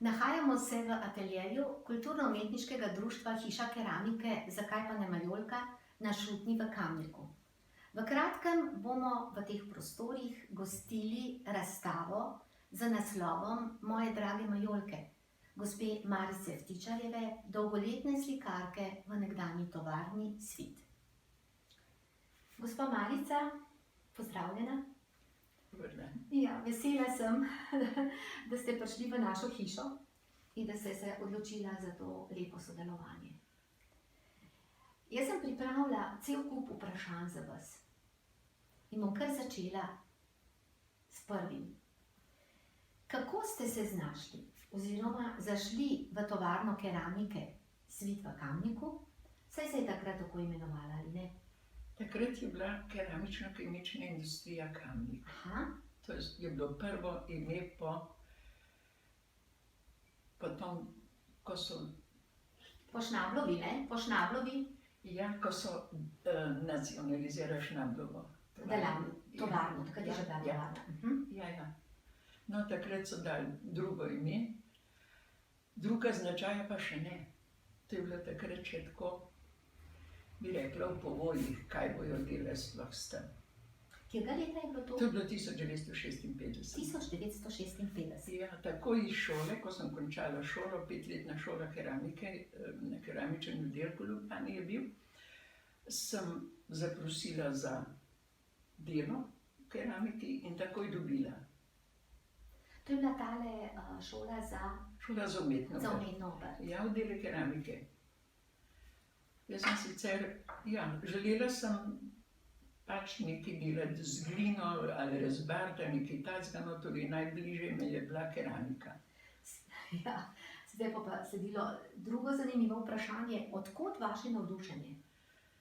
Nahajamo se v ateljeju Kulturno-umetniškega društva Hiša keramike, zakaj pa ne Majolka, na Šutni v Kamniku. V kratkem bomo v teh prostorih gostili razstavo z naslovom Moje drage Majolke, gospe Marice Vtičarjeve, dolgoletne slikarke v nekdanji tovarni Svit. Gospa Marica, pozdravljena. Ja, vesela sem, da ste prišli v našo hišo in da ste se odločila za to lepo sodelovanje. Jaz sem pripravila cel kup vprašanj za vas in bom kar začela s prvim. Kako ste se znašli oziroma zašli v tovarno keramike Svit v Kamniku, saj se je takrat tako imenovala, ali ne? Takrat je bila keramično-kemična industrija Kamnik. Aha. To je bilo prvo ime po tom, ko so... Po Šnablovi, ne? Po Šnablovi. Ja, ko so nacionalizirali Šnablovo. Tovarno, takrat je že bila tovarna. Ja. No, takrat so dali drugo ime, druga značaja pa še ne. To je bilo takrat še tako, bi rekla, v povojih, kaj bojo delali sploh s tem. Kjega leta je bilo to? To je bilo 1956. 1956. Ja, tako iz šole, ko sem končala šolo, 5-letna šola keramike, na keramičnem oddelku v Ljubljani je bil, sem zaprosila za delo v keramiki in takoj dobila. To je bila tale šola za... Šola za umetno obrt. Za umetno obrt. Ja, oddelek keramike. Jaz sem sicer, ja, želela sem pač nekaj delati z glino ali razbariti ali nekaj takega, no torej najbližje me je bila keramika. Ja, zdaj pa sledilo drugo zanimivo vprašanje, odkot vaše navdušenje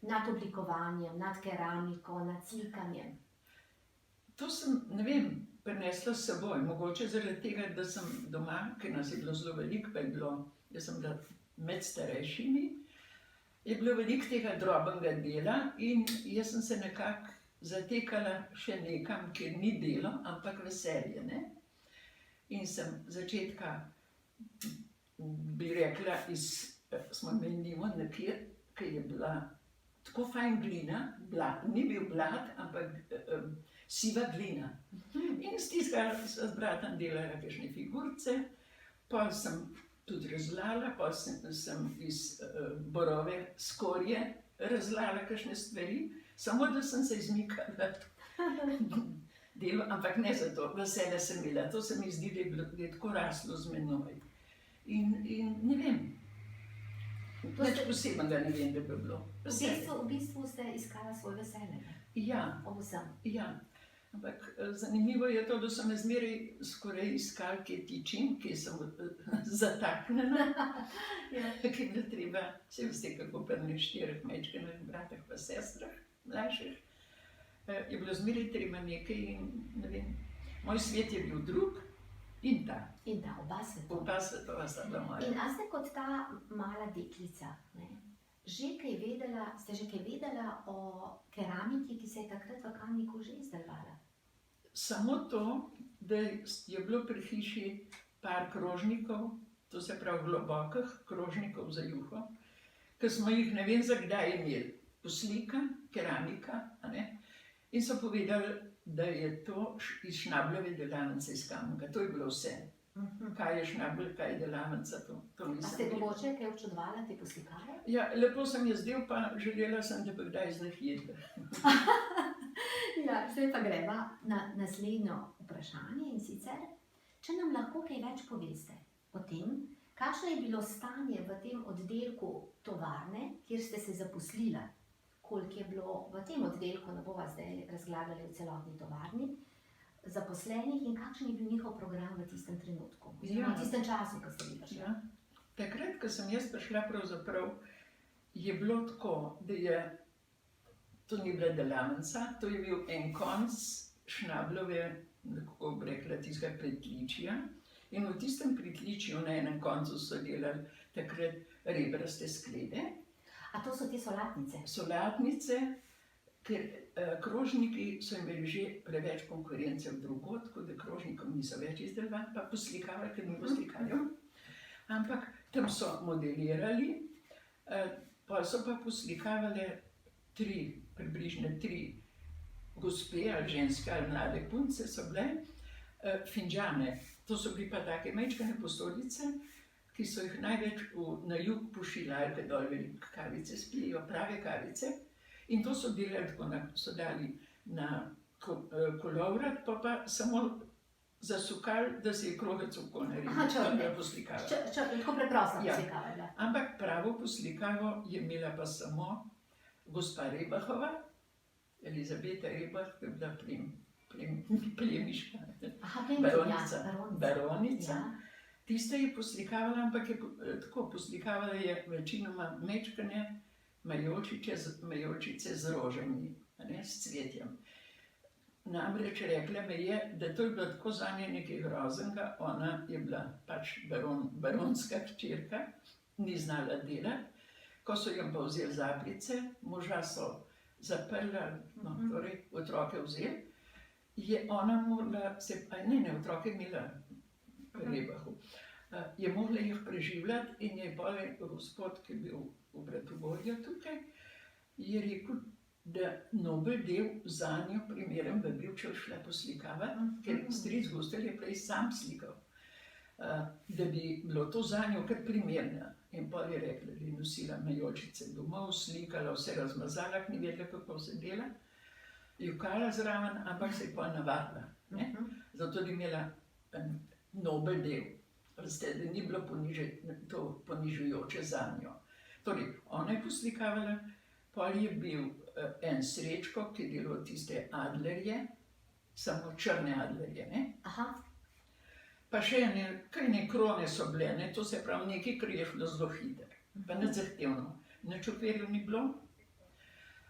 nad oblikovanjem, nad keramiko, nad slikanjem? To sem, ne vem, prinesla s seboj, mogoče zaradi tega, da sem doma, ker nas je bilo zelo veliko, pa je bilo, jaz sem bila med starejšimi, je bilo veliko tega drobnega dela in jaz sem se nekako zatekala še nekam, kjer ni delo, ampak veselje, ne. In sem začetka, bi rekla, smo imeli nivo nekje, ki je bila tako fajn glina, ni bil blat, ampak siva glina. In s tistega sva z bratom delala kakšne figurice, potem sem tudi razlala, potem sem iz borove skorje razlala kakšne stvari, samo da sem se izmikala delu, ampak ne zato, veselje sem imela, to se mi zdi, da je tako raslo z menoj. In ne vem, nič posebnega ne vem, da bi bilo. V bistvu ste iskala svoj veselje. Ja. Povsem. Ja. Ampak zanimivo je to, da so me zmeraj skoraj iskali, kje tičim, kje sem zataknjena, ki je bilo treba, vse veste, kako pri enih 4 majčkenih bratih pa sestrah, mlajših, je bilo zmeraj treba nekaj in ne vem, moj svet je bil drug in ta. In ta, oba svetova. Oba svetova sta bila moja. In a ste kot ta mala deklica, ne, ste že kaj vedela o keramiki, ki se je takrat v Kamniku že izdelovala? Samo to, da je bilo pri hiši par krožnikov, to se pravi globokih krožnikov za juho, ki smo jih ne vem zakdaj imeli, poslika, keramika, a ne, in so povedali, da je to iz Šnabljeve delavnice iz Kamnika, to je bilo vse. Kaj je Šnabelj, kaj je delavnica, to nisem. A ste mogoče kaj občudovala te poslikave? Ja, lepo sem je zdel, pa želela sem, da bi kdaj z njih jedla. Ja, zdaj pa greva na naslednjo vprašanje in sicer, če nam lahko kaj več poveste o tem, kakšno je bilo stanje v tem oddelku tovarne, kjer ste se zaposlila, koliko je bilo v tem oddelku, ne bova zdaj razgledali v celotni tovarni, zaposlenih in kakšen je bil njihov program v tistem trenutku, oziroma v tistem času, ko ste bili prišli. Ja. Takrat, ko sem jaz prišla, pravzaprav je bilo tako, da to ni bila delavnica, to je bil en konc Šnabljeve, kako bi rekla, tistega pritličja. In v tistem pritličju na enem koncu so delali takrat rebraste sklede. A to so te solatnice? Solatnice, ker krožniki so imeli že preveč konkurence v drugod, tako da krožnikom niso več izdelovali, pa poslikavali, ker ni bilo slikarjev. Ampak tam so modelirali, pa so pa poslikavale približno tri gospe ali ženske ali mlade punce so bile, finžane. To so bili pa take majčkene posodice, ki so jih največ na jug pošiljali, ali kaj dol velike kavice spijo, prave kavice. In to so delali tako, so dali na kolovrat, pa samo zasukali, da se je krogec okoli naredil, pa ga poslikava. Tako preprosta Ja. poslikava je bila. Ampak pravo poslikavo je imela pa samo gospa Rebahova, Elizabeta Rebah, ki je bila plemiška Aha, baronica. baronica. Baronica. Ja. Tista je poslikavala, ampak je tako poslikavala je večinoma mečkane majolčice z rožami, ne, s cvetjem. Namreč rekla mi je, da to je bilo tako zanje nekaj groznega, ona je bila pač baronska hčerka, ni znala delati. Ko so jim pa vzeli zaplice, moža so zaprli, no, torej otroke vzeli, je ona morala, otroke imela v Rebahu, je morala jih preživljati in je potem gospod, ki je bil v Bratoborju tukaj, je rekel, da nobel del zanjo primeren bi bil, če šla poslikavati, ker stric Gustelj je prej sam slikal, da bi bilo to zanjo kar primerno. In potem je rekla, da je nosila majolčice domov, slikala, vse razmazala, ni vedela, kako se dela, jokala zraven, ampak se je pa navadila. Zato je imela nobel del, da ni bilo to ponižujoče zanjo. Torej, ona je poslikavala, potem je bil en Srečko, ki je delal tiste adlerje, samo črne adlerje, ne? Aha. Pa še ene krone so bile, ne? To se pravi nekaj, kar je šlo zelo hitro, pa nič zahtevno. Nič okvirjev ni bilo.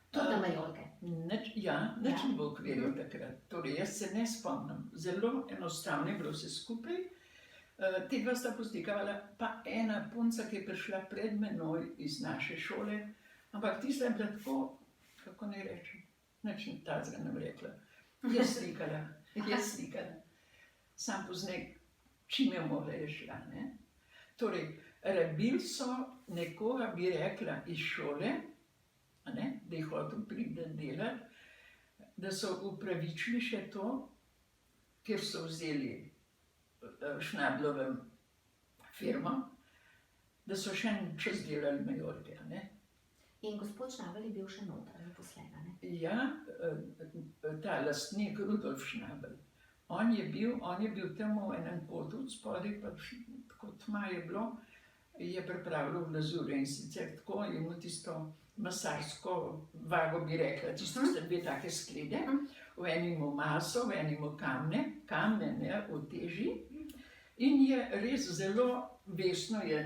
Tudi na majolke. Nič ni bilo okvirjev takrat. Torej, jaz se ne spomnim. Zelo enostavno je bilo vse skupaj. Te dva sta poslikavala, pa ena punca, ki je prišla pred menoj iz naše šole, ampak tista je bila tako, kako naj rečem, nič tazga nam rekla. Jaz slikala. Sam poznaj, čim je mogla je šla, ne. Torej, rabili so nekoga, bi rekla, iz šole, ne, da je hotel priti delati, da so upravičili še to, ker so vzeli Šnablovem firmo, da so še en čas delali majolke, ne. In gospod Šnabel je bil še noter zaposlen, ne? Ja, ta lastnik Rudolf Šnabel. On je bil tam v enem kotu od spodaj, pa tako tma je bilo, je pripravljal glazure in sicer tako je imel tisto masarsko vago, bi rekla, tisto sta dve take sklede, v eni imel maso, v eni imel kamne, ne, v teži, in je res zelo vestno je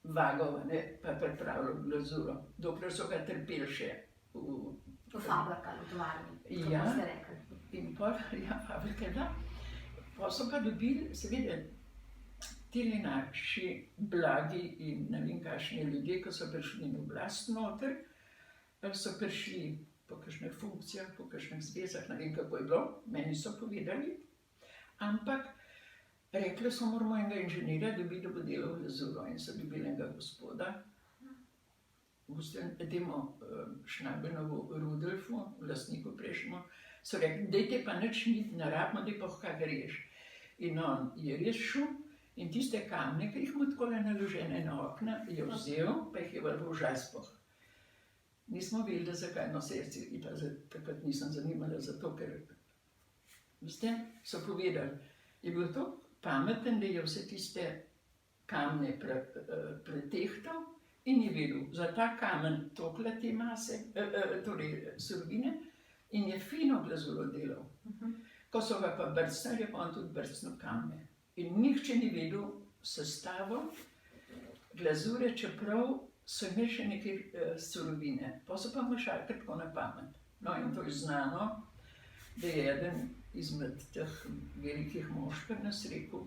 vagal, ne, pa pripravljal glazuro, dokler so ga trpeli še V fabrikah, v tovarni, Ja. kako ste rekli. in pol, ja, fabrike, da. Pol so pa dobili, seveda, tili naši blagi in ne vem kakšni ljudje, ko so prišli na oblast noter, so prišli po kakšnih funkcijah, po kakšnih zvezah, ne vem kako je bilo, meni so povedali, ampak rekli so, moramo enega inženirja dobiti, da bo delal glazuro, in so dobili enega gospoda, temu Šnabenovu Rudolfu, lastniku prejšnjemu, so rekli, dajte pa nič ni, ne rabimo, daj pa kaj greš. In on je res šel in tiste kamne, ki jih ima takole naložene na okna, je vzel, pa jih je vrgel v žaspoh. Nismo vedeli, zakaj, no se jaz takrat nisem zanimala, zato ker, veste, so povedali, je bil to pameten, da je vse tiste kamne pretehtal in je vedel, za ta kamen tokle te mase, torej surovine, in je fino glazuro delal. Ko so ga pa brcnili, je pa on tudi brcnil kamne. In nihče ni vedel sestavo glazure, čeprav so imeli še neke surovine. Pa so pa mešali kar tako na pamet. No, in to je znano, da je eden izmed teh velikih mož pri nas rekel,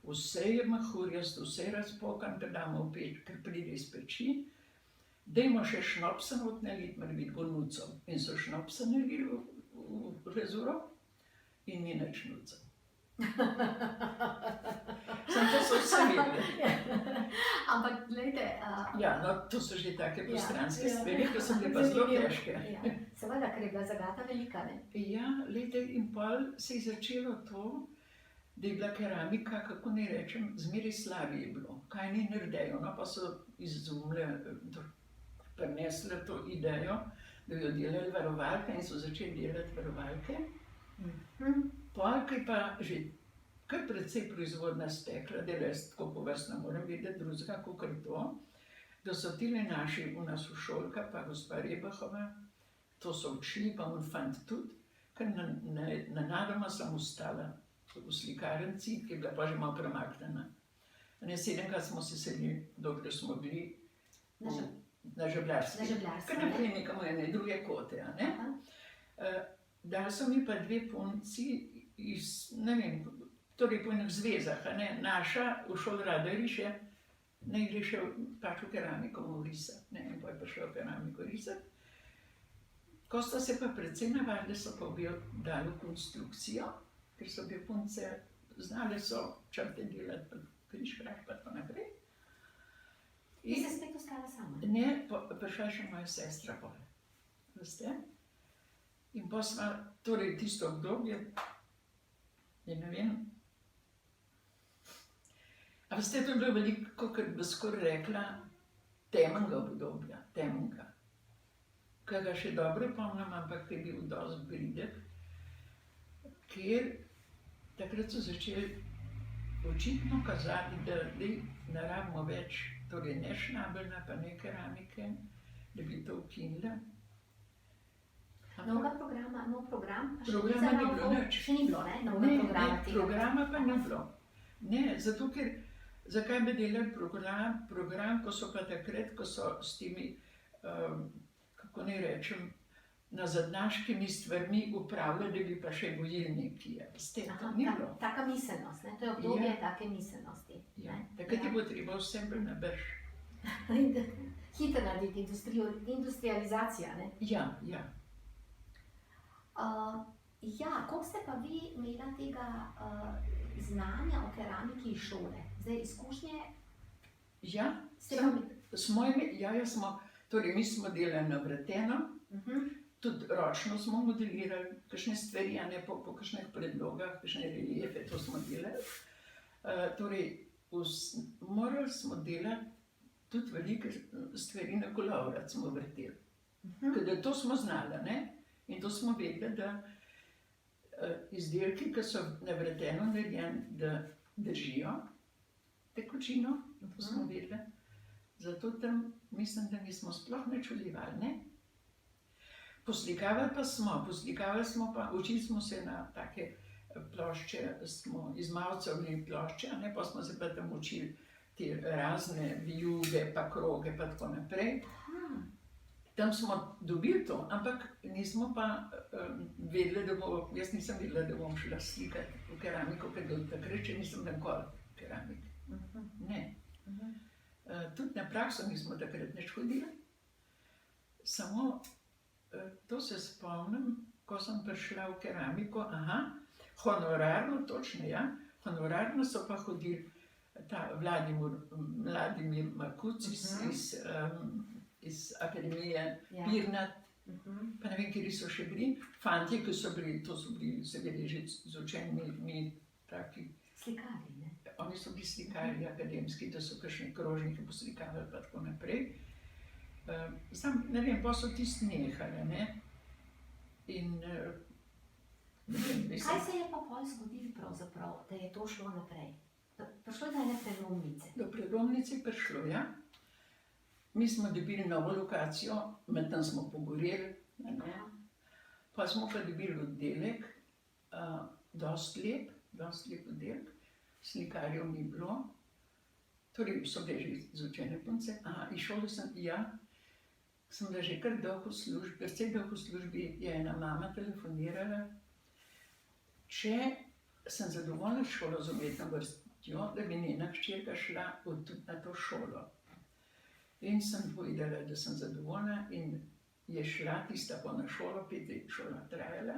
vse je mahurjasto, vse je razpokan, da damo v peč, ker pride iz peči, dajmo še šnopsa not naliti, mora biti bo nucov. In so šnopsa nalili v glazuro in ni nič nucov. Samo to so vse vedeli. Ampak, gledajte, Ja, no, to so že take postranske ja, stvari, ki so bile pa zelo zanimivo. težke. Ja, seveda, ker je bila zagata velika, ne? Ja, lejte, in pol se je začelo to, da je bila keramika, kako naj rečem, zmeraj slabije je bilo. Kaj ni naredejo, no, pa so izumile, prinesle to idejo, da bi jo delali varovalke in so začeli delati varovalke. Pol, ki je pa že kar precej proizvodna stekla, da jaz tako po vas ne morem videti drugega, kakor to, da so tile naši v nas v šolka, pa gospa Rebahova, to so odšli, pa on fant tudi, ker nenadoma sem ostala v slikarnici, ki je bila pa že malo premaknjena. Ne, 7krat smo se selili, dokler smo bili na Žeblarski. Kar naprej nekam v ene druge kote, a ne? Dali so mi pa dve punci iz, ne vem, torej po enih zvezah, a ne? Naša v šoli rada riše, ne gre še pač v keramiko mu risati, ne? In pa je prišla v keramiko risati. Ko sta se pa precej navadili, so pa obe dali v konstrukcijo, ker so obe punce znale so črte delati, pa križ, kraž, pa tako naprej. In se spet ostala sama? Ne, prišla je še moja sestra pol, veste. In pa sva, torej tisto obdobje, ne vem, a veste, to je bilo veliko, kakor bi skoraj rekla, temnega obdobja, temnega. Kaj ga še dobro pomnim, ampak je bil dosti bridek, ker takrat so začeli očitno kazati, da ne rabimo več, torej ne šnabelna, pa ne keramike, da bi to ukinila. Novega programa, nov program? Programa ni bilo nič. Še ni bilo, ne? Novega programa Ne, programa pa ni bilo. Ne, zato ker, zakaj bi delali program, ko so pa takrat, ko so s temi, kako naj rečem, nazadnjaškimi stvarmi upravljali, da bi pa še gojili nekje. Veste, to ni bilo. Taka miselnost, ne? To je obdobje take miselnosti. Ja, takrat je bilo treba vsem na brž. Hitro narediti, industrializacija, ne? Ja, ja. Ja, koliko ste pa vi imela tega znanja o keramiki iz šole? Zdaj, izkušnje? Ja, smo imeli, jaz smo, torej mi smo delali na vreteno, tudi ročno smo modelirali kakšne stvari, a ne po kakšnih predlogah, kakšne reliefe, to smo delali. Torej, morali smo delati tudi velike stvari na kolovrat smo vrteli. Ker to smo znali, ne? In to smo vedeli, da izdelki, ki so na vreteno narejeni, da držijo tekočino, to smo vedeli. Zato tam mislim, da nismo sploh nič vlivali, ne? Poslikavali smo pa, učili smo se na take plošče, smo iz mavcevne plošče, a ne, pa smo se pa tam učili te razne vijuge, pa kroge, pa tako naprej. Tam smo dobili to, ampak nismo pa vedeli, da bo, jaz nisem vedela, da bom šla slikati v keramiko, ker do takrat še nisem nikoli keramik. Ne. Tudi na prakso nismo takrat nič hodili. Samo to se spomnim, ko sem prišla v keramiko, honorarno, točno, ja, honorarno so pa hodili ta Vladimir Makuc iz Akademije Pirnat, pa ne vem, kjer so še bili, fantje, ki so bili, to so bili seveda že izučeni, mi taki. Slikari, ne? Oni so bili slikari akademski, da so kakšne krožnike poslikavali, pa tako naprej. Sam, ne vem, pa so tisti nehali, ne? In ne vem, Kaj se je pa pol zgodilo pravzaprav, da je to šlo naprej? Prišlo je do ene prelomnice. Do prelomnice je prišlo, ja. Mi smo dobili novo lokacijo, medtem smo pogoreli, pa smo pa dobili oddelek, dosti lep oddelek, slikarjev ni bilo, torej so bile že izučene punce, iz šole sem bila že kar dolgo v službi, precej dolgo v službi je ena mama telefonirala, če sem zadovoljna s šolo z umetno vrstjo, da bi njena hčerka šla tudi na to šolo. In sem povedala, da sem zadovoljna in je šla tista pa na šolo, 5 let šola trajala,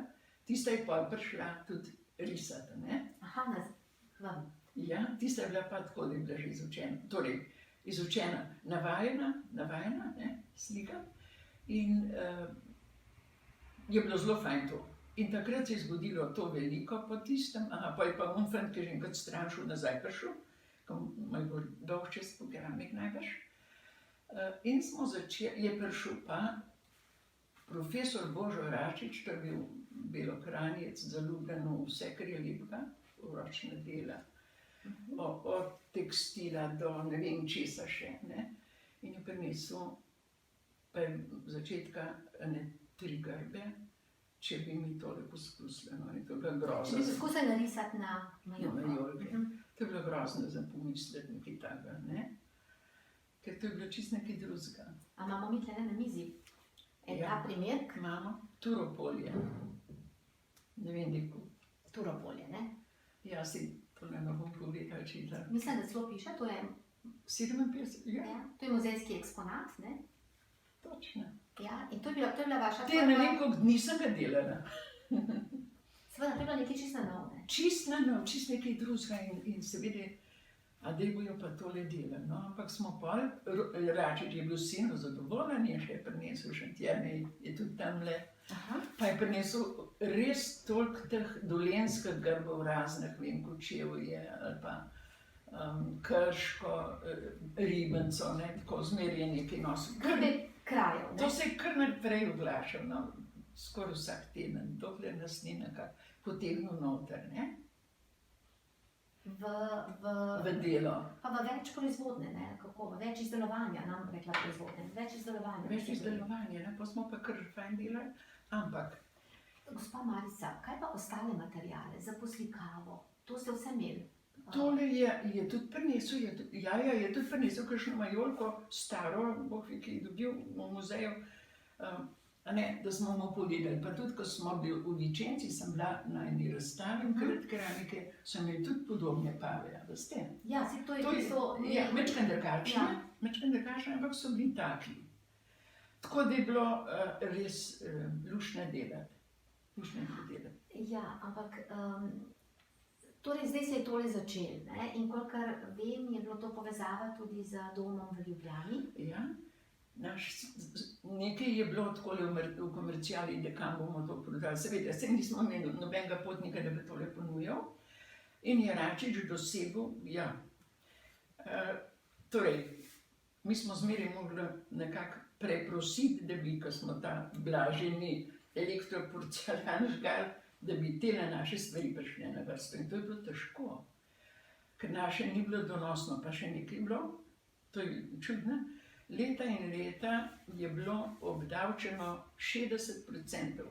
tista je pa prišla tudi risati, ne? Aha, vam. Ja, tista je bila pa tako, da je bila že izučena. Torej, izučena, navajena, ne, slika. In je bilo zelo fajn to. In takrat se je zgodilo to veliko po tistem, pa je pa fant, ki je že enkrat stran šel nazaj prišel, ko mu je bilo dolg čez po keramik najbrž. In smo začeli, je prišel pa profesor Božo Račič, to je bil Belokranjec, zaljubljen v vse, kar je lepega, v ročna dela, od tekstila do ne vem česa še, ne. In je prinesel pa je začetka ene 3 grbe, če bi mi tole poskusila, no, in to je bila Če grozna. bi poskusili narisati na majolko. Majolke. To je bilo grozno za pomisliti nekaj takega, ne. Ker to je bilo čisto nekaj drugega. A imamo mi tlele na mizi en Ja. ta primer, Imamo Turopolje. Ne vem, neko. Turopolje, ne? Ja, si tole ne bom povedala, čitala. Mislim, da celo piše, to je, 57, ja, ja, to je muzejski eksponat, ne? točno. Ja, in to je bila vaša Te ne vem, koliko dni sem ga delala. Seveda, to je bilo nekaj čisto na novo, ne? Čist na nov, čist nekaj drugega in seveda, a daj bojo pa tole delali, no, ampak smo pol, Račič je bil silno zadovoljen, je še prinesel Šentjerne, je tudi tamle, Aha. pa je prinesel res toliko teh dolenskih grbov raznih, vem, Kočevje ali pa Krško, Ribenco, ne, tako zmeraj je nekaj nosil. Grbe krajev, To ne? se je kar naprej oglašalo, no, skoraj vsak teden, dokler nas ni nekako potegnil noter, ne, v delo. Pa v več proizvodne, ne? Kako? V več izdelovanja, nam rekla proizvodne, več izdelovanja. Več izdelovanja, ne, pa smo pa kar fajn delali, ampak Gospa Marica, kaj pa ostale materiale za poslikavo? To ste vse imeli? tole je tudi prinesel, je tudi prinesel kakšno majolko, staro, Bog ve, ki je dobil v muzeju, a ne, da smo mu pogledali. Pa tudi, ko smo bili v Vičenci, sem bila na eni razstavi keramike, so imeli tudi podobne pave, a veste. Ja, si to je To je, tisto... ja, mečkaj drugačne, ampak so bili taki. Tako da je bilo res luštno delati. Ja, ampak torej zdaj se je tole začelo, ne? In kolikor vem, je bilo to povezava tudi z domom v Ljubljani. Ja, nekaj je bilo tako v komerciali, da kam bomo to prodali. Seveda, saj nismo imeli nobenega potnika, da bi tole ponujal. In je Račič dosegel, ja. Torej, mi smo zmeraj mogli nekako preprositi, da bi, ko smo ta blaženi elektroporcelan žgal, da bi tele naše stvari prišle na vrsto. In to je bilo težko, ker naše ni bilo donosno, pa še nekaj bilo, to je čudno. Leta in leta je bilo obdavčeno 60%.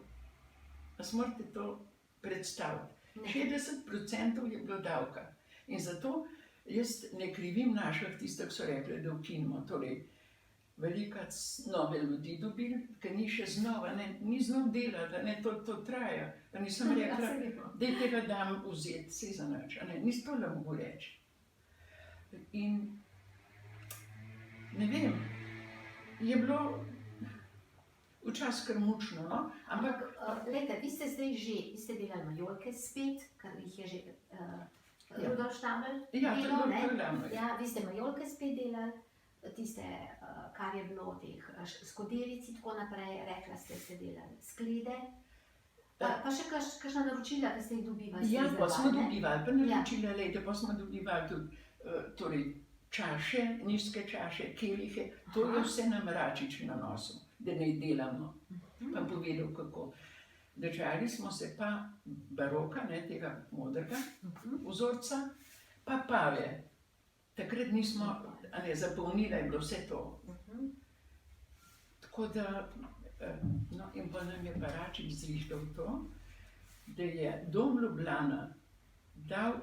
A si morate to predstaviti? 60% je bilo davka. In zato jaz ne krivim naših tistih, ki so rekli, da ukinemo. Torej, veliko nove ljudi dobili, ker ni še znova, ni znov delati, ne, to traja. Pa nisem rekla, daj tega dam vzeti, saj za nič, ni to le mogo reči. In ne vem, je bilo včasih kar mučno, no, ampak Glejte, vi ste zdaj že, vi ste delali majolke spet, kar jih je že Rudolf Štabelj ja, to je delal, bilo ne? programo. Ja, vi ste majolke spet delali, tiste, kar je bilo teh skodelic in tako naprej, rekla ste delali sklede, pa še kakšna naročila, ki ste jih dobivali. Ja, pa smo dobivali, pa Ja. naročila, lejte, pa smo dobivali tudi, torej, čaše, nizke čaše, kelihe, to je vse nam Račič nanosil, da ne delamo, pa povedal kako. Držali smo se pa baroka, ne, tega modrega vzorca, pa pave. Takrat nismo, zapolnila je bilo vse to. Tako da, no, in pa nam je pa Račič zrištal to, da je Dom Ljubljana dal,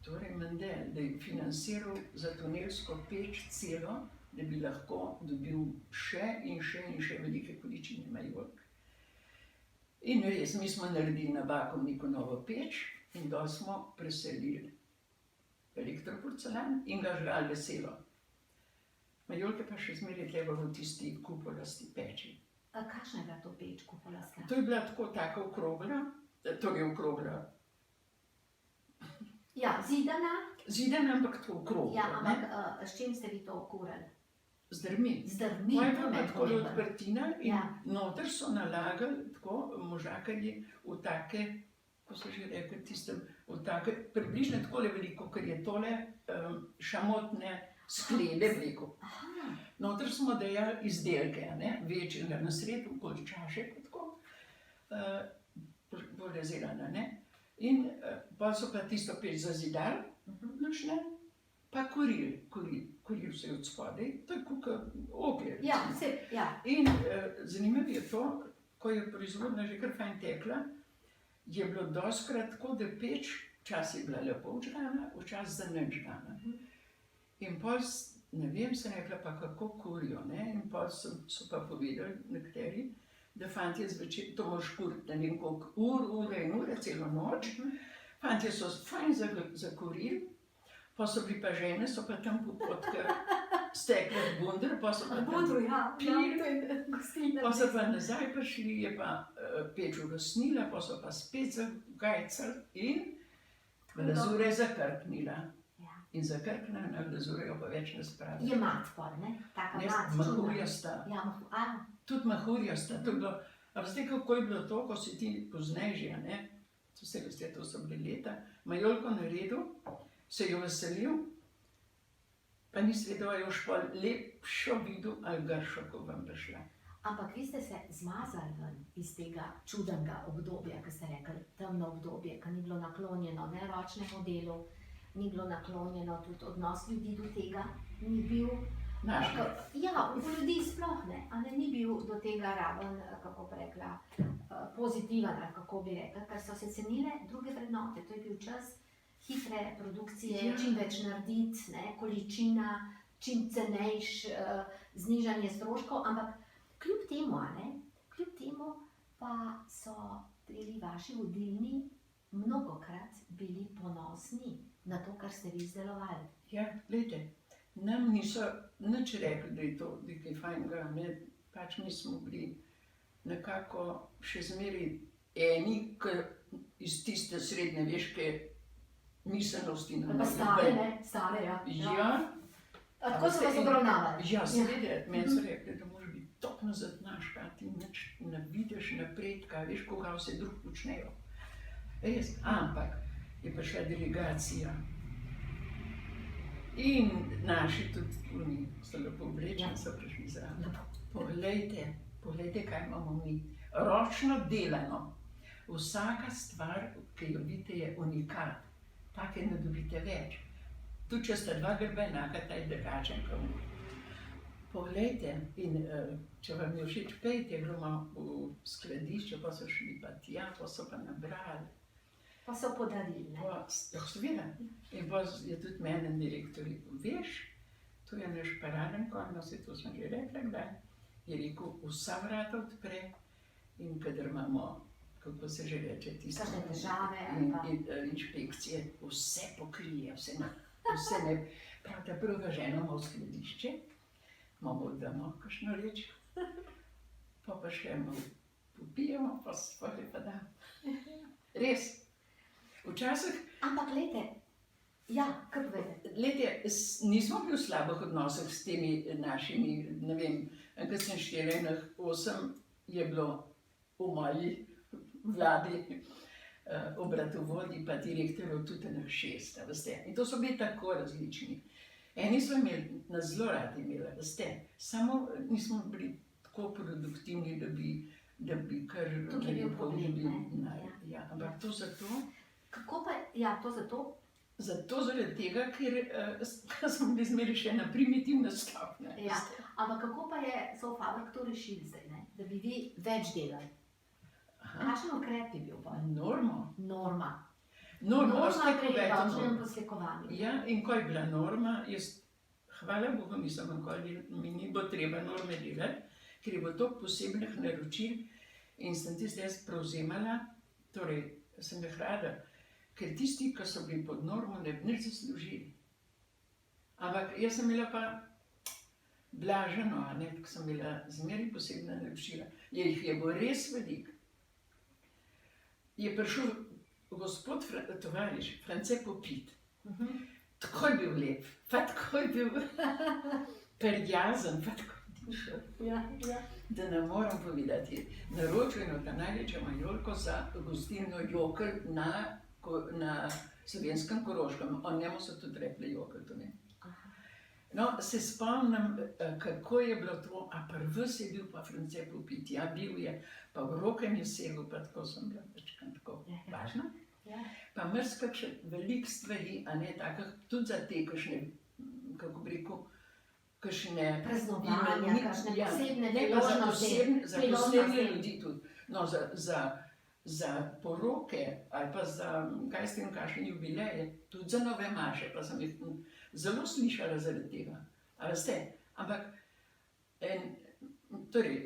torej Mandel, da je financiral za tunelsko peč celo, da bi lahko dobil še in še velike količine majolk. In res, mi smo naredili na Bakovniku novo peč in dol smo preselili elektroporcelan in ga žgali veselo. Majolke pa še zmeraj treba v tisti kupolasti peči. Kakšna je bila to peč kupolaska? To je bila taka okrogla, torej okrogla. Ja, zidana, zidane, ampak tako okrog. Ja, ampak s čim ste vi to kurili? Z drvmi. Z drvmi, Moje to je pa meni tako pomembno. odprtina in Ja. noter so nalagali tako možakarji v take, ko so že rekli tistem, v take, približno takole veliko, ker je tole šamotne sklede veliko. Aha, Noter smo dejali izdelke, a ne, večjega na sredo, okoli čaše, pa tako, polezirana, ne. In pol so pa tisto peč zazidali, lušne, pa kuril se je od spodaj, to je kakor oglje. ja, recimo. vse, ja. In zanimivo je to, ko je proizvodnja že kar fajn tekla, je bilo dostikrat tako, da peč, včasih je bila lepo vžgana, včasih za nič žgana. In pol, ne vem, sem rekla pa kako kurijo, ne, in pol so pa povedali nekateri, da fantje zvečer, to moraš kuriti, ne vem koliko ure in ure, celo noč. Fantje so fajn zakurili, pa so bili pa žene, so pa tam kar stekle v bunder, pa so pa tam Budru, ja, pili. to je gostilna. Pa so pa nazaj prišli, je pa peč urosnila, pa so pa spet zagajcali in glazura je zakrknila. Ja. In zakrknjena glazura jo pa več ne spravi. Je mat pol, ne? Taka Ne, mat, čudna. mahurjasta. Ja, Tudi mahurjasta, to je bilo, a veste, kako je bilo to, ko si ti poznaj že, a ne? To se veste, to so bile leta, majolko naredil, se jo veselil, pa nisi vedel, a je už pa lepšo videl ali gršo, ko vam bi šla. ampak vi ste se zmazali ven iz tega čudnega obdobja, ki ste rekli, temno obdobje, ki ni bilo naklonjeno ne ročnemu delu, ni bilo naklonjeno tudi odnos ljudi do tega, ni bil. Naš. Ja, v ljudi sploh ne, a ne, ni bil do tega raven, kako bi rekla, pozitiven, ali kako bi rekla, ker so se cenile druge vrednote. To je bil čas hitre produkcije, Ja. čim več narediti, ne, količina, čim cenejš, znižanje stroškov, ampak kljub temu, a ne, kljub temu pa so bili vaši vodilni mnogokrat bili ponosni na to, kar ste vi izdelovali. Ja, glejte, nam niso nič rekli, da je to nekaj fajnega, ne, pač mi smo bili nekako še zmeraj eni, ki iz tiste srednjeveške miselnosti Ali pa stare, ne, stare, ja. Ja, A tako so vas obravnavali. ja, seveda, meni so rekli, da moraš biti tako nazadnaška, ti nič ne vidiš napredka, veš, koga vse drug počnejo. Res, ampak je prišla delegacija in naši tudi oni so lepo oblečeni, so prišli zraven. Poglejte, kaj imamo mi. Ročno delano. Vsaka stvar, ki jo vidite, je unikat. Take ne dobite več. Tudi če sta dva grba enaka, ta je drugačen kot on. Poglejte, in če vam je všeč, pejte, gremo v skladišče, pa so šli pa tja, pa so pa nabrali. Pa so podarili, ne. Pa, seveda. In pa je tudi meni direktor rekel, veš, to je naš paraden konj, no se to sem že rekla, kdaj. Je rekel, vsa vrata odpre in kadar imamo, kako se že reče, tisto. Kakšne težave ali pa. Inšpekcije, vse pokrije, vse ne. Prav ta prva žena ima v skladišče, imamo damo kakšno reč, pa še malo popijemo, pa sploh pa da. Res. Včasih, Ampak glejte, ja, kaj povede? glejte, nismo bili v slabih odnosih s temi našimi, ne vem, ko sem štela, 8 je bilo v moji vladi obratovodij, pa direktorjev tudi 6, a veste. In to so bili tako različni. Eni so imeli, nas zelo radi imeli, veste, samo nismo bili tako produktivni, da bi kar... Tukaj je bil problem, ne? Ja, ampak to zato, Kako pa, ja, to zato, zaradi tega, ker smo bili zmeraj še na primitivna stopnja. ja. Ampak kako pa je Sofabrik to rešil zdaj, ne? Da bi vi več delali? Kakšen ukrep je bil pa? Norma. Norma. Norma pri več ročnem norm. poslikovanju. Ja, in ko je bila norma, jaz, hvala Bogu, nisem nikoli, mi ni bo treba norme delati, ker je bilo toliko posebnih naročil in sem tiste jaz prevzemala, torej sem jih rada, ker tisti, ki so bili pod normo, ne bi nič zaslužili. Ampak jaz sem imela pa blaženo, a ne, ko sem imela zmeraj posebna naročila. Jih je bilo res veliko. Je prišel gospod tovariš, France Popit. tako je bil lep, pa tako je bil prijazen, pa tako je dišal. Ja, ja. Da ne moram povedati, naročil je ta največja majolko za gostilno Jokl na Slovenskem Koroškem. O njemu so tudi rekli Jokl, to ne. No, se spomnim, kako je bilo to, a prvs je bil pa France popit, ja, bil je, pa v roke mi segel, pa tako sem bila večkrat tako važna. Ja. Pa mrzkakšne veliko stvari, a ne takih, tudi za te kakšne, kako bi rekel, kakšne Praznovanja, kakšne posebne ne, pa za priložnosti. posebne ljudi tudi. No, za poroke ali pa za, kaj s tem, kakšne jubileje, tudi za nove maše, pa sem jih zelo slišala zaradi tega. A veste, ampak, torej,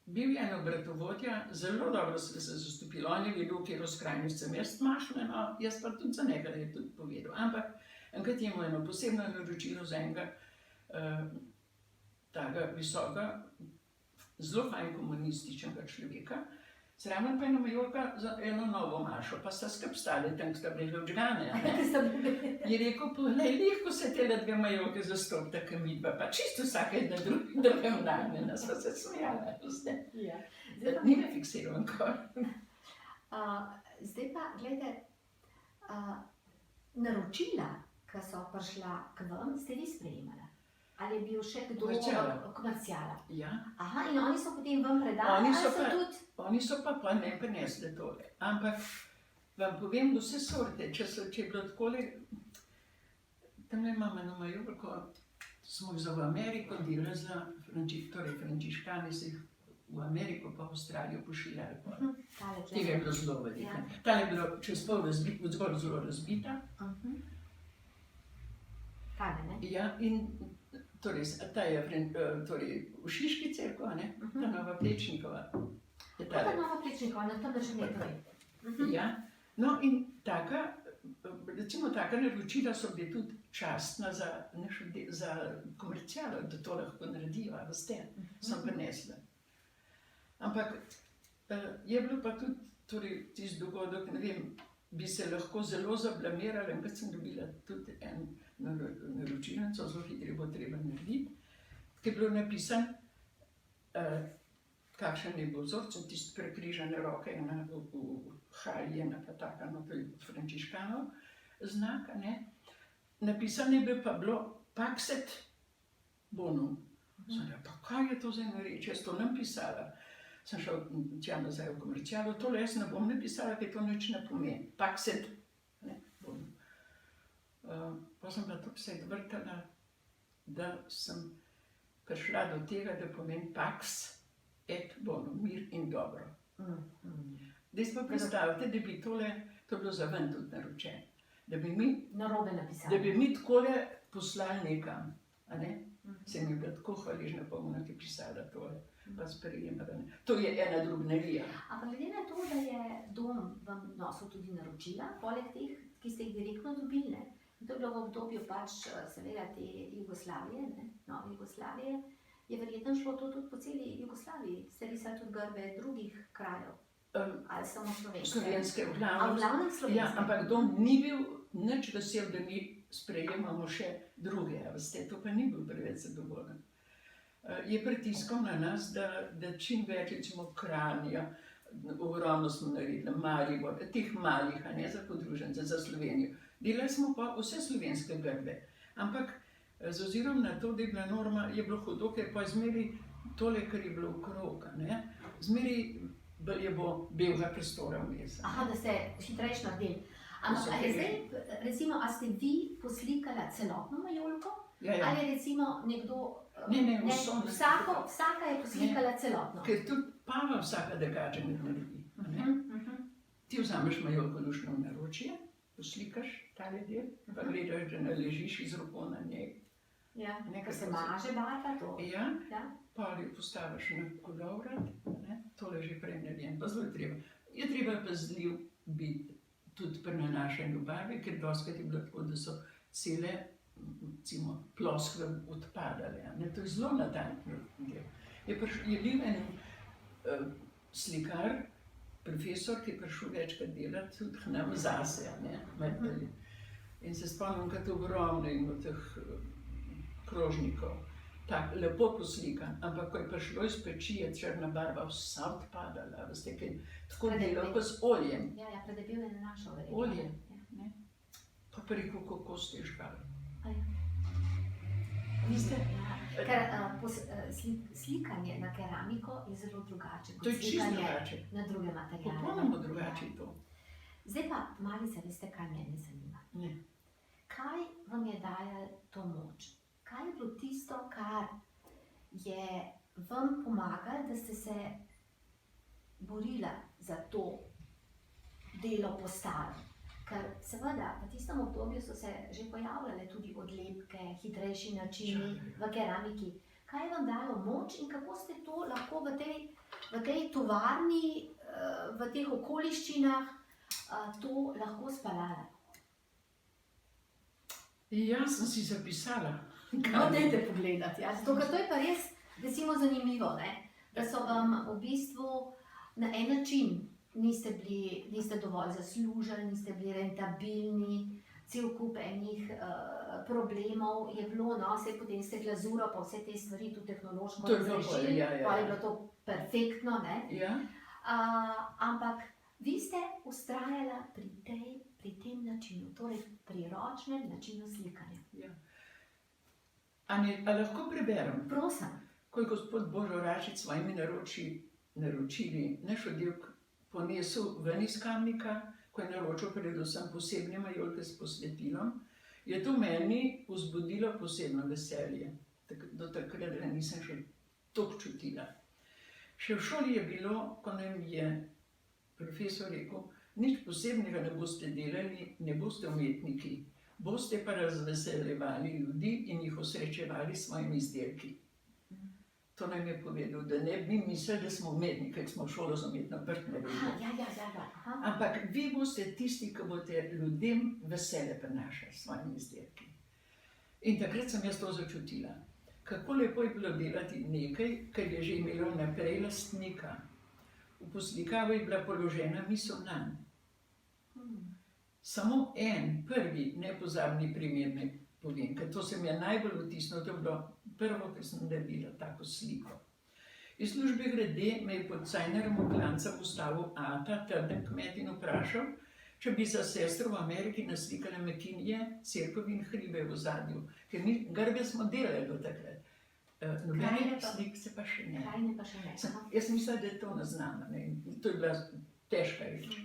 bil je en obratovodja, zelo dobro se zastopil, on je vedel, kjer skrajno sem jaz mašla, no, jaz pa tudi za nekaj je tudi povedal. Ampak, enkrat je imel eno posebno naročilo za enega takega visoka, zelo fajn komunističnega človeka, zraven pa ena majolka za eno novo mašo, pa sta skup stali tam, ko sta bili že odžgane. Je rekel, poglej, lahko se tele dve majolke zastopita, ka midva, pa čisto vsaka jedna drugem nagnjena, sva se smejala, veste. Ja. Ni me fiksiral nikoli. Zdaj pa, gledajte, naročila, ki so prišla k vam, ste vi sprejemala? Ali je bil še kdo komerciala? Ja. Aha, in oni so potem vam predali, Oni ali so so pa- tudi... Oni so pa ne prinesli tole. Ampak vam povem vse sorte, če je bilo takole, tamle imamo eno majolko, smo jih v Ameriko delali za torej frančiškani se jih v Ameriko pa v Avstralijo pošiljali. Tega je bilo zelo veliko. Ja. Ta je bilo čez pol razbita, zgolj zelo razbita. Tale, ne? Ja, in torej, ta je torej, v Šiški cerkva, ne? Ta Nova Plečnikova. Je Ta tale. Nova Plečnikova, na tam že nekaj. Ja, no in taka, recimo taka naročila so bili tudi častna za komercialo, da to lahko naredijo, a veste, sem prinesla. Ampak je bilo pa tudi torej, tisti dogodek, ne vem, bi se lahko zelo zablamirala, enkrat sem dobila tudi en naročilnico, zelo hitro bo treba narediti, ki je bilo napisano, kakšen je bil vzorc, tisti prekrižane roke, ena v halji, ena pa taka, no to je frančiškanov znak, ne. Napisano je bil pa bilo Paxet Bonum. Sem rekla, pa kaj je to za ena reč, jaz to nem pisala. Sem šel tja nazaj v komercialo, tole jaz ne bom napisala, ker to nič ne pomeni. Paxet, ne, Bonum. Pa sem bila tako se vrtala, da sem prišla do tega, da pomeni Pax et Bonum, mir in dobro. Zdaj si pa predstavljate, da bi tole, to je bilo za ven tudi naročeno, da bi mi, Narobe napisala. da bi mi takole poslali nekam, a ne? Se mi je bila tako hvaležna, pa ona ti pisala tole, pa sprejemala. To je ena drobnarija. Ampak glede na to, da je dom vam nosil tudi naročila, poleg teh, ki ste jih direktno dobili, ne? To je bilo v obdobju pač seveda te Jugoslavije, ne? Nove Jugoslavije, je verjetno šlo to tudi po celi Jugoslaviji. Ste risali tudi grbe drugih krajev, ali samo slovenske? Slovenske, v A v glavnem. glavnem slovenske? Ja, ampak dom ni bil nič vesel, da mi sprejemamo še druge, a veste, to pa ni bil preveč zadovoljen. Je pritiskal na nas, da čim več, recimo Kranja, ogromno smo naredili, Maribor, teh malih, a ne za podružence, za Slovenijo. Delali smo pa vse slovenske grbe, ampak z ozirom na to, da je bila norma, je bilo hudo, ker pa zmeri tole, kar je bilo okrog, a ne, zmeri je bo belega prostora vmes. Aha, da ste hitrejš naredili. Ampak a je zdaj, recimo, a ste vi poslikala celotno majolko? Ja, ja. Ali je recimo nekdo... Ne, vso. Vsaka je poslikala celotno. Ker tudi Pava vsaka drugače ne naredi. a ne. Ti vzameš majolko luštno v naročje, poslikaš tale del, pa gledaš, da ne ležiš iz roko na njej. Ja, Nekaj ko se posli- maže barva, to. Ja, Ja. pa jo postaviš na kolovrat, ne, tole že prej narejen, pa zelo je treba. Je treba pazljiv biti tudi pri nanašanju barve, ker dostikrat je bilo tako, da so cele, recimo, ploskve odpadale, a ne, to je zelo natančno. Je bil en slikar, profesor, ki je prišel večkrat delati tudi k nam zase, a ne, In se spomnim, kot ogromno in od teh krožnikov. Tak, lepo poslikan, ampak ko je prišlo iz peči, je črna barva vsa odpadala, veste, kaj tako delo kot z oljem. Ja, ja, predebel je našo verjetno. Olje. Ja. Pa preko kako ste žgali. A ja. Veste? Ja, ker slikanje na keramiko je zelo drugače To kot je čisto slikanje drugače. na druge materiale. Popolnoma drugače je to. Zdaj pa, Malica, veste, kaj mene zanima? Ne. Kaj vam je dajalo to moč? Kaj je bilo tisto, kar je vam pomagalo, da ste se borila za to delo postalo? Ker seveda v tistem obdobju so se že pojavljale tudi odlepke, hitrejši načini v keramiki. Kaj je vam dalo moč in kako ste to lahko v tej tovarni, v teh okoliščinah to lahko speljali? Jaz sem si zapisala. No, dajte pogledati, ja. Zato, ker to je pa res, recimo, zanimivo, ne? Da so vam v bistvu na en način niste dovolj zaslužili, niste bili rentabilni, cel kup enih problemov je bilo, no, vse potem ste glazuro pa vse te stvari tudi tehnološko razrešili, pa je bilo to perfektno, ne? Ja. Ampak vi ste vztrajala pri tem načinu, torej pri ročnem načinu slikanja. Ja. A lahko preberem? Prosim. Ko je gospod Božo Rašič s svojimi naročili naš oddelek ponesel ven iz Kamnika, ko je naročil predvsem posebne majolke s posvetilom, je to meni vzbudilo posebno veselje. Do takrat ga nisem še toliko čutila. Še v šoli je bilo, ko nam je profesor rekel, nič posebnega ne boste delali, ne boste umetniki, boste pa razveseljevali ljudi in jih osrečevali s svojimi izdelki. To nam je povedal, da ne bi mislili, da smo umetniki, ker smo šolo za umetno obrt naredili. Ja. Ampak vi boste tisti, ki boste ljudem veselje prinašali s svojimi izdelki. In takrat sem jaz to začutila. Kako lepo je bilo delati nekaj, kar je že imelo naprej lastnika. V poslikavo je bila položena misel nanj. Samo en, prvi, nepozabni primer ne povem, ker to se mi je najbolj vtisnilo, to je bilo prvo, ker sem naredila tako sliko. Iz službe grede me je pod Cajnerjem v Klanca postavil ata, trden kmet in vprašal, če bi za sestro v Ameriki naslikala Mekinje, cerkev in hribe v ozadju, ker mi grbe smo delali do takrat. Nobenih slik se pa še ne. Krajine pa še ne. Jaz mislila, da je to neznano, ne? To je bila težka reč.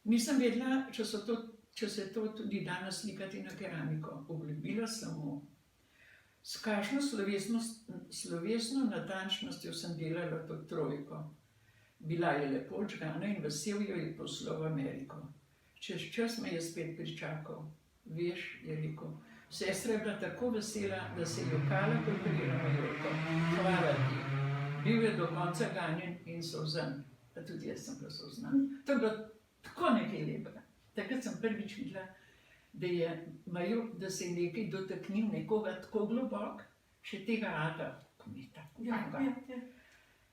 Nisem vedela, če se to tudi da naslikati na keramiko. Obljubila sem mu. S kakšno slovesno natančnostjo sem delala to trojko. Bila je lepo odžgana in vesel jo je poslal v Ameriko. Čez čas me je spet pričakal. Veš, je rekel, sestra je bila tako vesela, da se je jokala, ko je prijela majolko. Hvala ti. Bil je do konca ganjen in solzan. Pa tudi jaz sem bila solzna. To je bilo tako nekaj lepega. Takrat sem prvič videla, da se je nekaj dotaknil nekoga tako globok, še tega ata, ko mi je tako pomagala.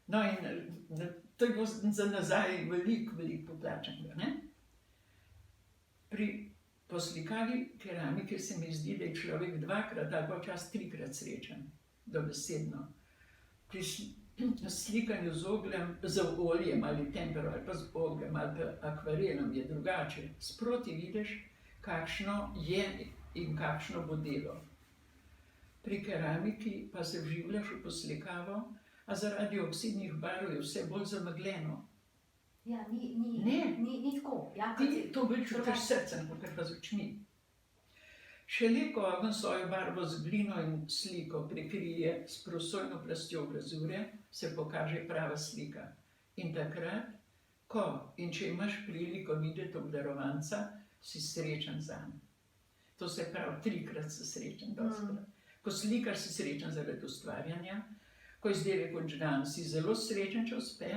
No in to je bilo za nazaj veliko poplačanega, ne? Pri poslikavi keramike se mi zdi, da je človek dvakrat ali pa včasih trikrat srečen, dobesedno. Pri slikanju z oljem ali tempero ali pa z ogljem ali pa akvarelom je drugače. Sproti vidiš, kakšno je in kakšno bo delo. Pri keramiki pa se vživljaš v poslikavo, a zaradi oksidnih barv je vse bolj zamegljeno. Ja, ni tako. Ja, ti to bolj čutiš srcem, kot pa z očmi. Šele ko ogenj svojo barvo z glino in sliko prekrije s prosojno plastjo glazure, se pokaže prava slika. In takrat, ko in če imaš priliko videti obdarovanca, si srečen zanj. To se pravi, trikrat si srečen, dostikrat. Ko slikaš, si srečen zaradi ustvarjanja, ko izdelek odžgan, si zelo srečen, če uspe,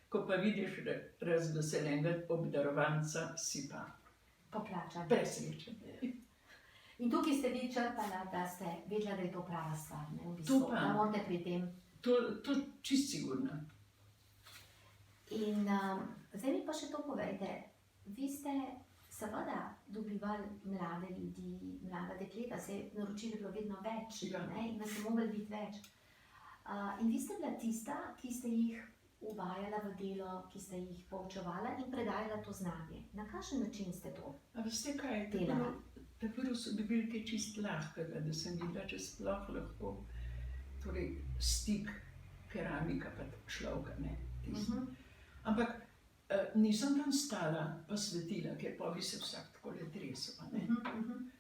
ko pa vidiš razveseljenega obdarovanca, si pa poplačan. Presrečen. In tukaj ste vi črpala, da ste vedela, da je to prava stvar, ne? V bistvu, da morate pri tem. To čist sigurno. In zdaj mi pa še to povejte. Vi ste seveda dobivali mlade ljudi, mlada dekleta, se je naročili bilo vedno več, Ja. ne, in nas je moglo biti več. In vi ste bila tista, ki ste jih uvajala v delo, ki ste jih poučevala in predajala to znanje. Na kakšen način ste to? A veste kaj, Delala. tako so bili kaj čist lahkega, da sem videla, če sploh lahko, torej stik keramika pa človeka, ne, tisti. Ampak nisem tam stala pa svetila, ker pa bi se vsak takole tresel, ne.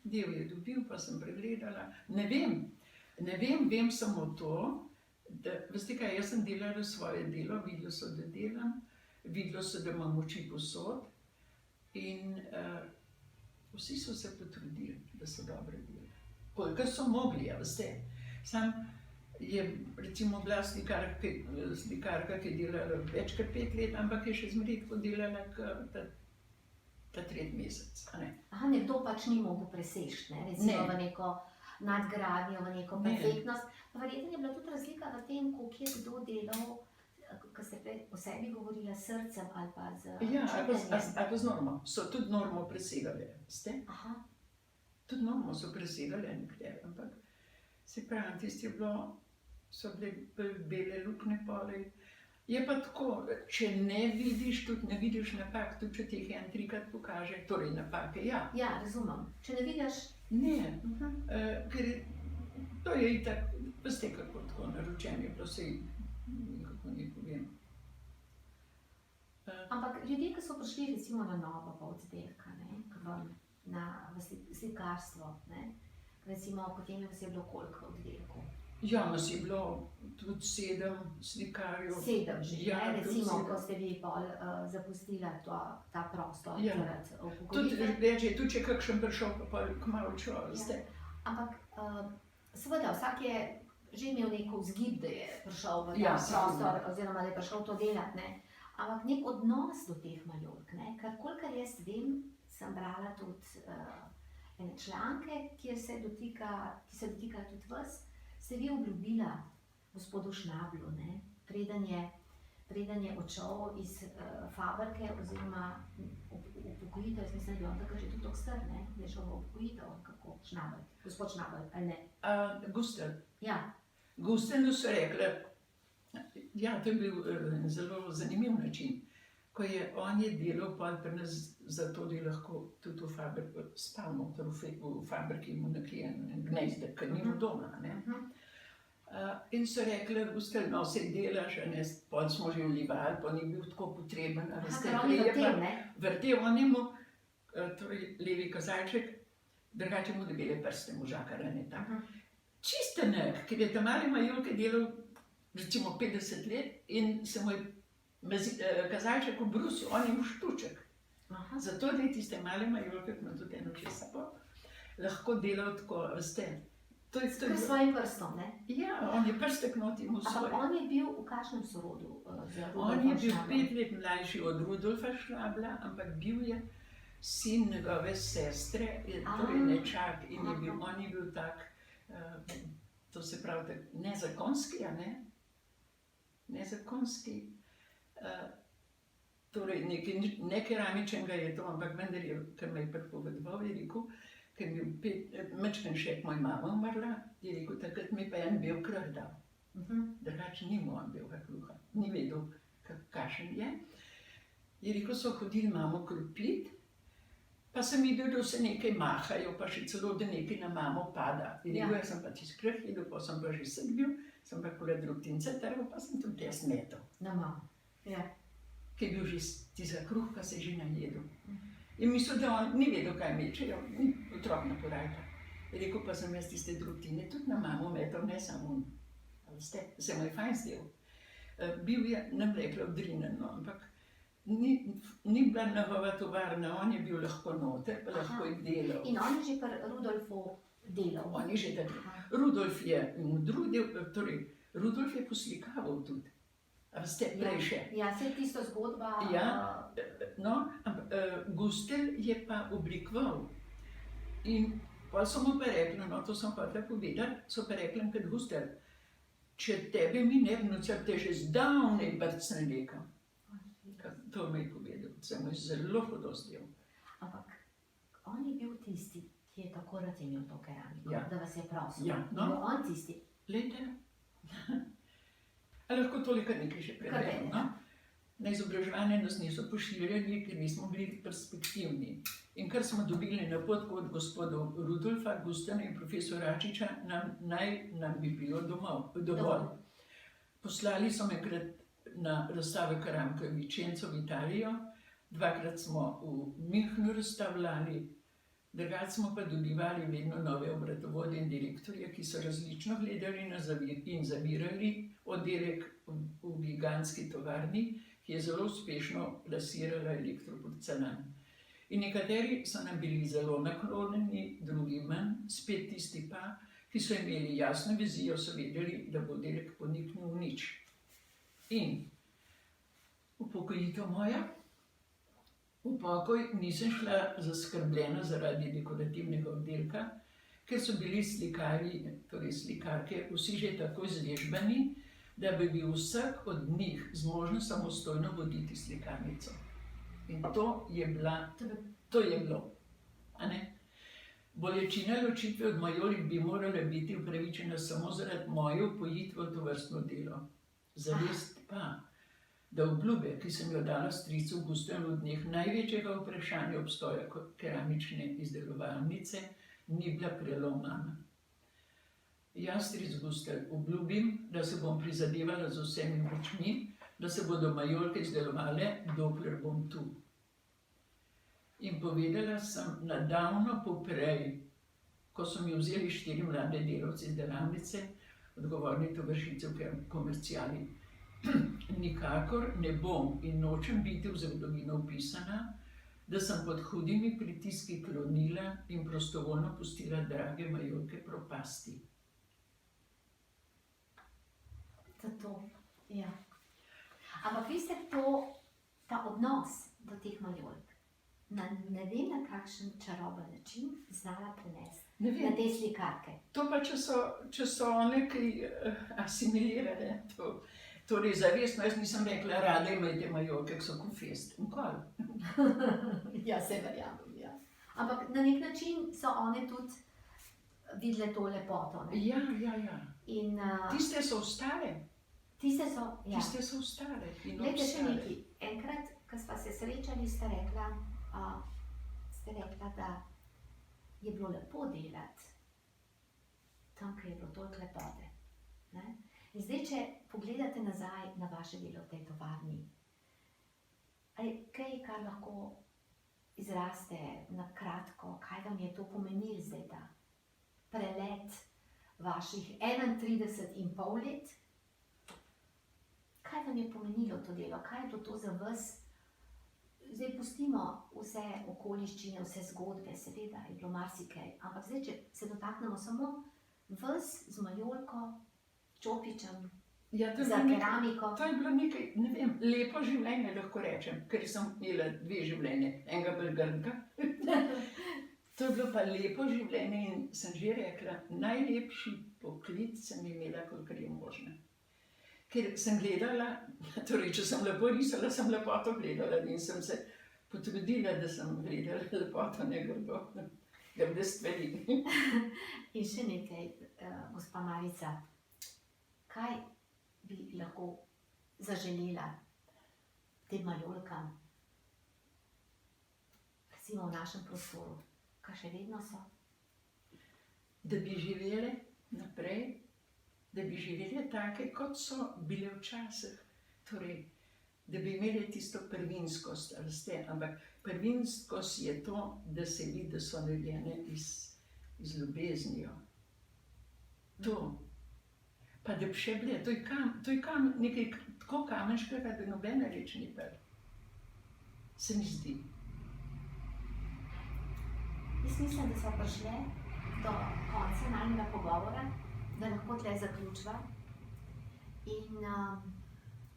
Del je dobil, pa sem pregledala, ne vem, vem samo to, da, veste kaj, jaz sem delala svoje delo, videlo so, da delam, videlo so, da imam oči povsod in vsi so se potrudili, da so dobro delali. Kolikor so mogli, ja, veste. Sam je recimo bila slikarka, ki je delala več kot 5 let, ampak je še zmeraj tako delala ta 3. mesec, a ne. Aha, nekdo pač ni mogel preseči, ne, recimo Ne. v neko nadgradnjo, v neko Ne. perfektnost. Pa verjetno je bila tudi razlika v tem, koliko je kdo delal, ko ste prej o sebi govorila s srcem ali pa z Ja, ali čutenjem. pa z normo, so tudi normo presegale, veste. Aha, Tudi normo so presegale nekateri, ampak se pravi, tisti je bilo, so bile bele luknje pole. Je pa tako, če ne vidiš, tudi ne vidiš napak, tudi če ti jih en trikrat pokaže, torej napake, ja. ja, razumem. Če ne vidiš, Ne, ker to je itak, veste kako tako naročen je bilo, sej nekako ne povem. ampak ljudje, ki so prišli recimo na novo pa oddelka, ne, k vam v slikarstvo, ne, recimo potem vas je bilo koliko oddelkov? Ja, nas je bilo tudi 7 slikarjev. 7 že, Ja, ne, tudi recimo, 7. ko ste vi pol zapustila ta prostor Ja. zaradi Tudi upokojitve. reče, tudi če kakšen prišel, pa pol kmalu čuval, veste. Ampak seveda vsak je že imel neko vzgib, da je prišel v ta Ja, prostor sigurno. oziroma da je prišel to delati, ne. Ampak nek odnos do teh maljolk, ne, ker kolikor jaz vem, sem brala tudi ene članke, ki se dotikajo tudi vas, ste vi obljubila gospodu Šnablu, ne, preden je odšel iz fabrike oziroma upokojitev, jaz mislim, da je on takrat že tudi tako star, ne, da je šel v upokojitev, kako Šnabel, gospod Šnabel, ali ne? Gustel. Ja, Gustelu so rekli, ja, to je bil zelo zanimiv način, ko je on je delal pol pri nas zato, da je lahko tudi v fabriki spal noter v fabriki mu nekje en gnezdek, ker ni bil doma, ne. In so rekli, Gustel, no, se delaš, a ne, pol smo že vlivali, pa ni bil tako potreben, a veste, ker on je prej je v tem, pa ne? vrtel, on je mu, torej levi kazalček, drugače mu debele prste možakar, a ne tako. Čistenek, ker je tam mali majolke delal recimo 50 let in se mu je kazalček obrusil, on je mu štuček. Aha. Zato, da je tiste male majolke, ki ima tudi eno česa pa, lahko delal tako, veste. To je Kar s svojim prstom, ne? Ja, on je prstek noti imel Ampak svoj. on je bil v kakšnem sorodu z On je Rudolfom bil Šnablom? 5 let mlajši od Rudolfa Šnabla, ampak bil je sin njegove sestre, torej nečak in je bil, on je bil tak, to se pravi, tak nezakonski, a ne? Nezakonski, torej nekaj ne keramičnega je to, ampak vendar je, ker me je pripovedoval, je rekel, ker je bil mečken šek, moja mama umrla, je rekel, takrat mi pa je en bel kruh dal. Drugače ni mu on belega kruha, ni vedel, kakšen je. Je rekel, so hodili mamo kropit, pa sem videl, da se nekaj mahajo, pa še celo, da nekaj na mamo pada. Je rekel, jaz sem pa tisti kruh jedel, pa sem pa že sedbil, sem pa kolega drobtince trgal, pa sem tudi jaz metal. Na mamo. Ja. Ki je bil že tista kruh, pa se je že najedel. In mislil, da on ni vedel, kaj mečejo, ni otrok na porajta. Je rekel, pa sem jaz tiste drobtine tudi na mamo metal, ne samo on. Veste, se mu je fajn zdel. Bil je, nam rekla, odrinen, no, ampak ni bila njegova tovarna, on je bil lahko noter, pa lahko je delal. In on je že pri Rudolfu delal. On je že tako. Rudolf je mudrudil, torej Rudolf je poslikaval tudi. A veste, prej še. Ja, se je tisto zgodba. Ja. No, Gustel je pa oblikoval. In pa so mu pa rekli, no, to sem pa tukaj povedal, so pa rekli, kad Gustel, če tebe mi ne bi nocel, te že zdavnej brcne nekam. To mi je povedal, se mu je zelo hudo zdel. Ampak on je bil tisti, ki je tako rad imel to keramiko, Ja. da vas je prosil. Ja, no. Je bil on tisti. Lejte. A lahko toliko nekaj še Kar preberem, vedno. no? Na izobraževanje nas niso pošiljali, ker nismo bili perspektivni. In kar smo dobili napotku od gospodov Rudolfa, Gustana in profesora Račiča, nam bi bilo dovolj. Poslali so me enkrat na razstave keramike v Vicenzo v Italijo, dvakrat smo v Münchnu razstavljali, drugače smo pa dobivali vedno nove obratovodje in direktorje, ki so različno gledali in zavirali oddelek v gigantski tovarni, ki je zelo uspešno plasirala elektroporcelan. In nekateri so nam bili zelo naklonjeni, drugi manj, spet tisti pa, ki so imeli jasno vizijo, so vedeli, da bo oddelek poniknil v nič. In upokojitev moja, v pokoj nisem šla zaskrbljena zaradi dekorativnega oddelka, ker so bili slikarji, torej slikarke, vsi že tako izvežbani, da bi bil vsak od njih zmožen samostojno voditi slikarnico. In to je bilo, a ne? Bolečina ločitve od Majolik bi morala biti upravičena samo zaradi moje upojitve v tovrstno delo. Zavest pa, da obljube, ki sem jo dala stricu Gustanu v dneh največjega vprašanja obstoja keramične izdelovalnice, ni bila prelomna. Jaz, stric Gustav, obljubim, da se bom prizadevala z vsemi močmi, da se bodo majolke izdelovale, dokler bom tu. In povedala sem nedavno poprej, ko so mi vzeli 4 mlade delavce iz delavnice, odgovorni tovarišice v komerciali. Nikakor ne bom in nočem biti v zgodovino vpisana, da sem pod hudimi pritiski klonila in prostovoljno pustila drage majolke propasti. Zato, ja. Ampak vi ste ta odnos do teh majolk na ne vem na kakšen čaroben način znala prenesti Ne na vem, te slikarke. to pa če so one kaj asimilirane, torej zavestno, jaz nisem rekla, rada imejte majolke, ki so kofest. Nikoli. Ja, se verjamem, ja. Ampak na nek način so one tudi videle to lepoto, ne? Ja. In Tiste so ostale. tiste so, ja. Tiste so ostale. Glejte še nekaj, enkrat, ko sva se srečali, ste rekla, da je bilo lepo delati tam, kjer je bilo toliko lepote. Ne? In zdaj, če pogledate nazaj na vaše delo v tej tovarni, ali kaj, kar lahko izraste na kratko, kaj vam je to pomenilo zdaj, ta prelet vaših 31,5 let? Kaj vam je pomenilo to delo? Kaj je bilo to za vas? Zdaj pustimo vse okoliščine, vse zgodbe, seveda je bilo marsikaj. Ampak zdaj, če se dotaknemo samo vas z majolko, Čopičem, Ja, za keramiko. To je bilo nekaj, ne vem, lepo življenje, lahko rečem, ker sem imela 2 življenje, enega bolj grdega. To je bilo pa lepo življenje in sem že rekla, najlepši poklic sem imela, kolikor je možno. Ker sem gledala, torej, če sem lepo risala, sem lepoto gledala in sem se potrudila, da sem gledala lepoto, ne grde stvari. In še nekaj, gospa Marica, kaj bi lahko zaželela tem majolkam, recimo v našem prostoru, kaj še vedno so? Da bi živele naprej, da bi živele take, kot so bile včasih. Torej, da bi imeli tisto prvinskost, ampak prvinskost je to, da se vidi, da so narejene iz ljubeznijo. To. Pa da bi še bile, to je nekaj tako kamenškega, da nobena reč ni pel. Se mi zdi. Jaz mislim, da smo prišli do konca najnega pogovora, da lahko tle zaključiva in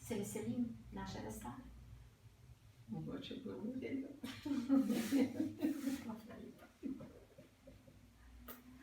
se veselim naše razstave. Mogoče bo v redu.